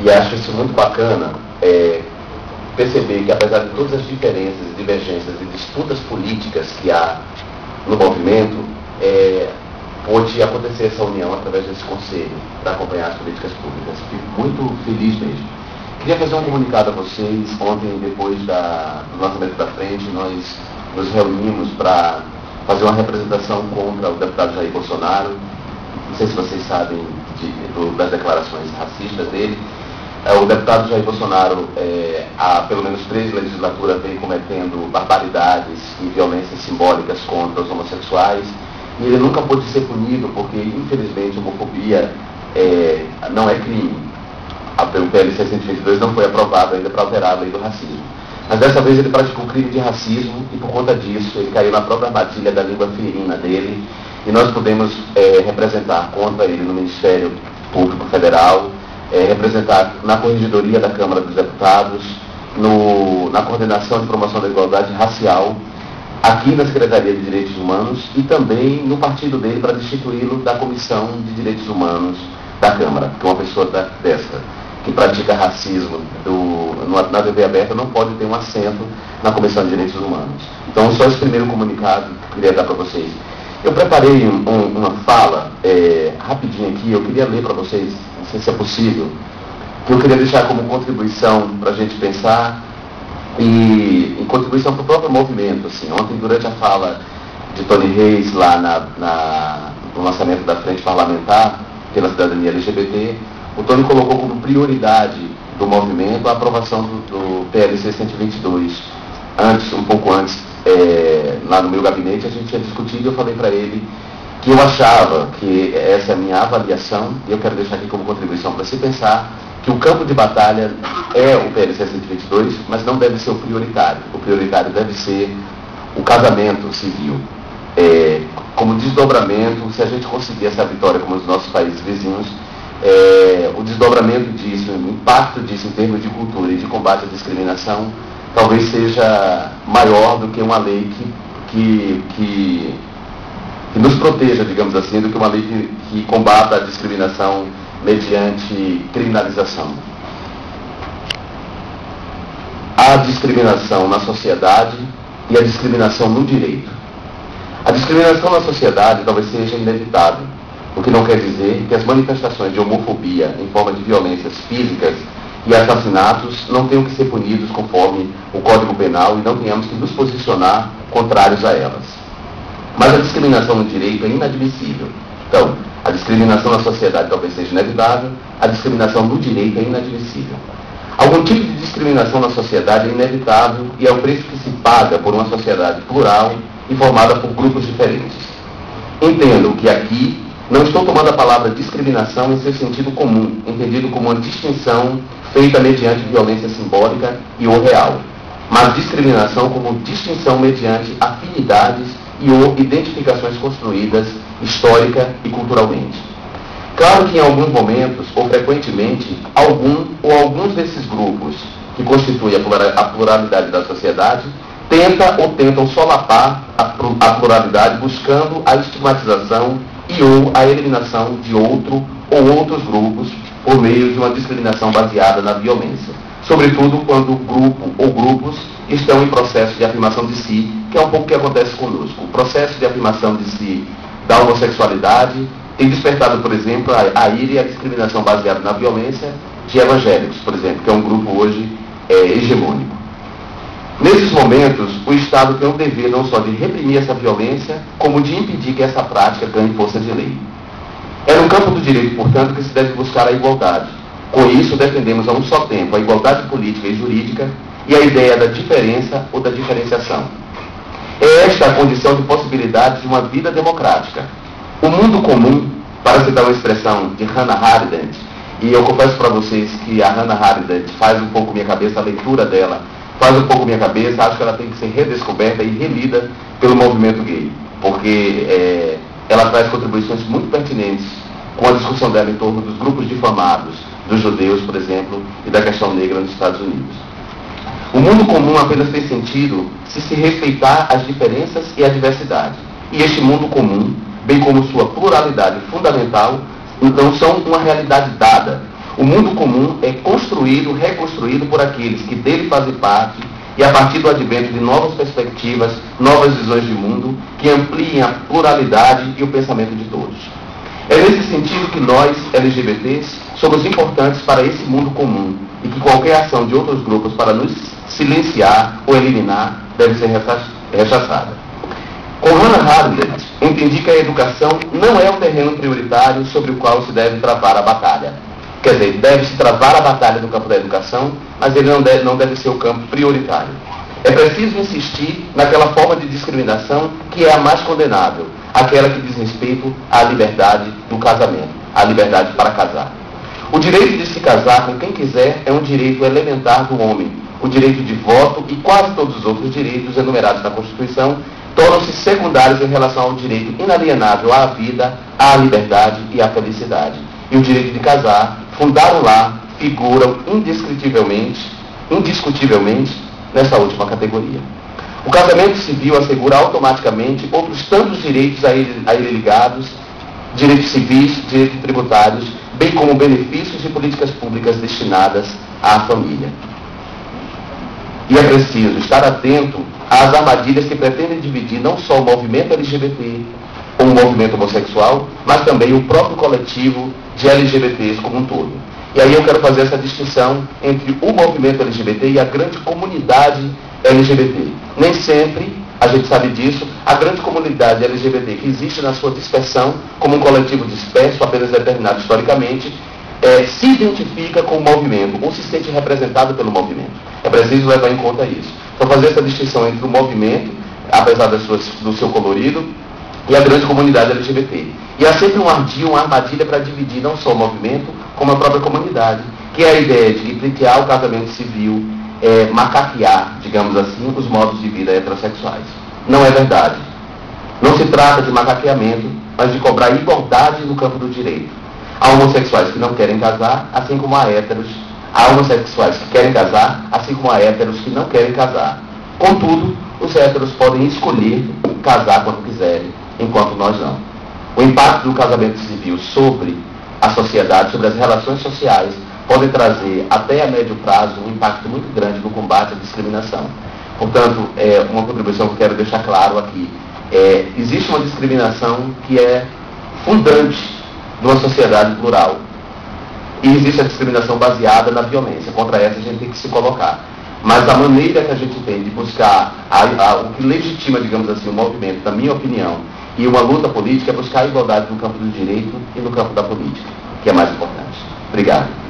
E acho isso muito bacana, perceber que apesar de todas as diferenças, divergências e disputas políticas que há no movimento, pode acontecer essa união através desse conselho para acompanhar as políticas públicas. Fico muito feliz mesmo. Queria fazer um comunicado a vocês. Ontem, depois do lançamento da frente, nós nos reunimos para fazer uma representação contra o deputado Jair Bolsonaro. Não sei se vocês sabem das declarações racistas dele. O deputado Jair Bolsonaro, há pelo menos 3 legislaturas, vem cometendo barbaridades e violências simbólicas contra os homossexuais. E ele nunca pôde ser punido porque, infelizmente, a homofobia não é crime. O PL 122 não foi aprovado ainda para alterar a lei do racismo. Mas dessa vez ele praticou crime de racismo e, por conta disso, ele caiu na própria armadilha da língua ferina dele. E nós podemos representar contra ele no Ministério Público Federal, representar na Corregedoria da Câmara dos Deputados, na Coordenação de Promoção da Igualdade Racial, aqui na Secretaria de Direitos Humanos e também no partido dele para destituí-lo da Comissão de Direitos Humanos da Câmara, porque uma pessoa dessa que pratica racismo na TV aberta não pode ter um assento na Comissão de Direitos Humanos. Então, só esse primeiro comunicado que eu queria dar para vocês. Eu preparei uma fala rapidinho aqui, eu queria ler para vocês, não sei se é possível, que eu queria deixar como contribuição para a gente pensar e contribuição para o próprio movimento. Assim. Ontem, durante a fala de Tony Reis, lá no lançamento da Frente Parlamentar pela Cidadania LGBT, o Tony colocou como prioridade do movimento a aprovação do PLC 122. Um pouco antes, lá no meu gabinete, a gente tinha discutido e eu falei para ele que eu achava que essa é a minha avaliação, e eu quero deixar aqui como contribuição para se pensar que o campo de batalha é o PLC 122, mas não deve ser o prioritário. O prioritário deve ser o casamento civil. Como desdobramento, se a gente conseguir essa vitória como os nossos países vizinhos, o desdobramento disso, o impacto disso em termos de cultura e de combate à discriminação, talvez seja maior do que uma lei que nos proteja, digamos assim, do que uma lei que combata a discriminação mediante criminalização. A discriminação na sociedade e a discriminação no direito. A discriminação na sociedade talvez seja inevitável, o que não quer dizer que as manifestações de homofobia em forma de violências físicas e assassinatos não tenham que ser punidos conforme o Código Penal e não tenhamos que nos posicionar contrários a elas. Mas a discriminação no direito é inadmissível. Então, a discriminação na sociedade talvez seja inevitável, a discriminação no direito é inadmissível. Algum tipo de discriminação na sociedade é inevitável e é o preço que se paga por uma sociedade plural e formada por grupos diferentes. Entendo que aqui não estou tomando a palavra discriminação em seu sentido comum, entendido como uma distinção feita mediante violência simbólica e ou real, mas discriminação como distinção mediante afinidades e ou identificações construídas histórica e culturalmente. Claro que em alguns momentos, ou frequentemente, alguns desses grupos que constituem a pluralidade da sociedade tentam solapar a pluralidade buscando a estigmatização e ou a eliminação de outro ou outros grupos por meio de uma discriminação baseada na violência. Sobretudo quando o grupo ou grupos estão em processo de afirmação de si, que é um pouco o que acontece conosco. O processo de afirmação de si da homossexualidade tem despertado, por exemplo, a ira e a discriminação baseada na violência de evangélicos, por exemplo, que é um grupo hoje hegemônico. Nesses momentos, o Estado tem o dever não só de reprimir essa violência, como de impedir que essa prática ganhe força de lei. É no campo do direito, portanto, que se deve buscar a igualdade. Com isso, defendemos a um só tempo a igualdade política e jurídica e a ideia da diferença ou da diferenciação. É esta a condição de possibilidade de uma vida democrática. O mundo comum, para citar uma expressão de Hannah Arendt, e eu confesso para vocês que a Hannah Arendt faz um pouco minha cabeça, a leitura dela faz um pouco minha cabeça, acho que ela tem que ser redescoberta e relida pelo movimento gay, porque ela traz contribuições muito pertinentes com a discussão dela em torno dos grupos difamados, dos judeus, por exemplo, e da questão negra nos Estados Unidos. O mundo comum apenas tem sentido se respeitar as diferenças e a diversidade. E este mundo comum, bem como sua pluralidade fundamental, não são uma realidade dada. O mundo comum é construído, reconstruído por aqueles que dele fazem parte e a partir do advento de novas perspectivas, novas visões de mundo, que ampliem a pluralidade e o pensamento de todos. É nesse sentido que nós, LGBTs, somos importantes para esse mundo comum e que qualquer ação de outros grupos para nos silenciar ou eliminar deve ser rechaçada. Com Hannah Arendt, entendi que a educação não é o terreno prioritário sobre o qual se deve travar a batalha. Quer dizer, deve-se travar a batalha no campo da educação, mas ele não deve ser o campo prioritário. É preciso insistir naquela forma de discriminação que é a mais condenável, aquela que diz respeito à liberdade do casamento, à liberdade para casar. O direito de se casar com quem quiser é um direito elementar do homem. O direito de voto e quase todos os outros direitos enumerados na Constituição tornam-se secundários em relação ao direito inalienável à vida, à liberdade e à felicidade. E o direito de casar, fundar um lar, figuram indiscutivelmente nessa última categoria. O casamento civil assegura automaticamente outros tantos direitos a ele ligados, direitos civis, direitos tributários, bem como benefícios de políticas públicas destinadas à família. E é preciso estar atento às armadilhas que pretendem dividir não só o movimento LGBT ou o movimento homossexual, mas também o próprio coletivo de LGBTs como um todo. E aí eu quero fazer essa distinção entre o movimento LGBT e a grande comunidade LGBT. Nem sempre, a gente sabe disso, a grande comunidade LGBT que existe na sua dispersão, como um coletivo disperso, apenas determinado historicamente, se identifica com o movimento, ou se sente representado pelo movimento. É preciso levar em conta isso. Então, fazer essa distinção entre o movimento, apesar do seu colorido, e a grande comunidade LGBT. E há sempre um ardil, uma armadilha para dividir não só o movimento, como a própria comunidade, que é a ideia de pleitear o casamento civil, macaquear, digamos assim, os modos de vida heterossexuais. Não é verdade. Não se trata de macaqueamento, mas de cobrar igualdade no campo do direito. Há homossexuais que não querem casar, assim como há héteros. Há homossexuais que querem casar, assim como há héteros que não querem casar. Contudo, os héteros podem escolher casar quando quiserem, enquanto nós não. O impacto do casamento civil sobre a sociedade, sobre as relações sociais, pode trazer até a médio prazo um impacto muito grande no combate à discriminação. Portanto, uma contribuição que eu quero deixar claro aqui. Existe uma discriminação que é fundante de uma sociedade plural. E existe a discriminação baseada na violência. Contra essa a gente tem que se colocar. Mas a maneira que a gente tem de buscar o que legitima, digamos assim, o movimento, na minha opinião, e uma luta política é buscar a igualdade no campo do direito e no campo da política, que é mais importante. Obrigado.